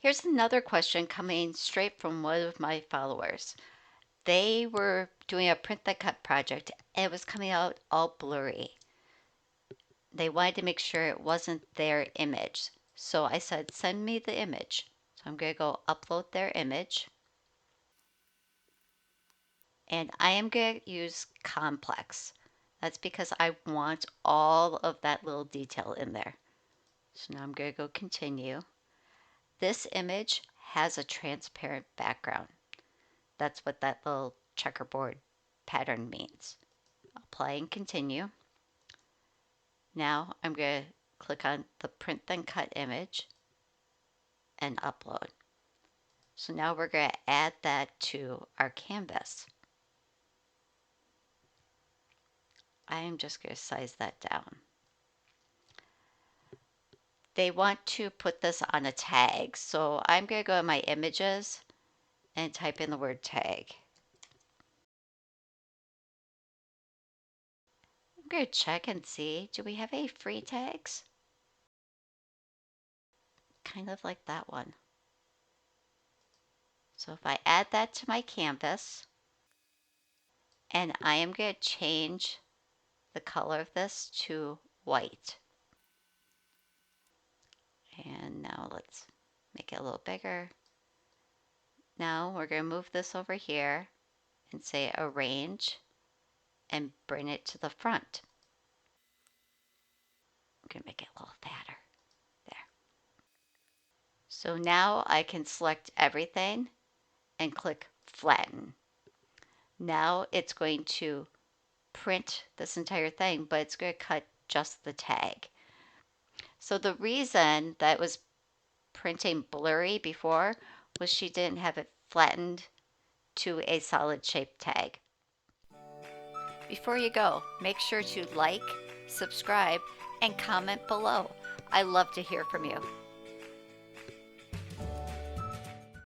Here's another question coming straight from one of my followers. They were doing a print that cut project. It was coming out all blurry. They wanted to make sure it wasn't their image. So I said, send me the image. So I'm going to go upload their image. And I am going to use complex. That's because I want all of that little detail in there. So now I'm going to go continue. This image has a transparent background. That's what that little checkerboard pattern means. Apply and continue. Now I'm going to click on the print then cut image and upload. So now we're going to add that to our canvas. I am just going to size that down. They want to put this on a tag, so I'm going to go to my images and type in the word tag. I'm going to check and see, do we have any free tags? Kind of like that one. So if I add that to my canvas, and I am going to change the color of this to white. And now let's make it a little bigger. Now we're going to move this over here and say arrange and bring it to the front. I'm going to make it a little fatter. There. So now I can select everything and click flatten. Now it's going to print this entire thing, but it's going to cut just the tag. So the reason that it was printing blurry before was she didn't have it flattened to a solid shaped tag. Before you go, make sure to like, subscribe, and comment below. I love to hear from you.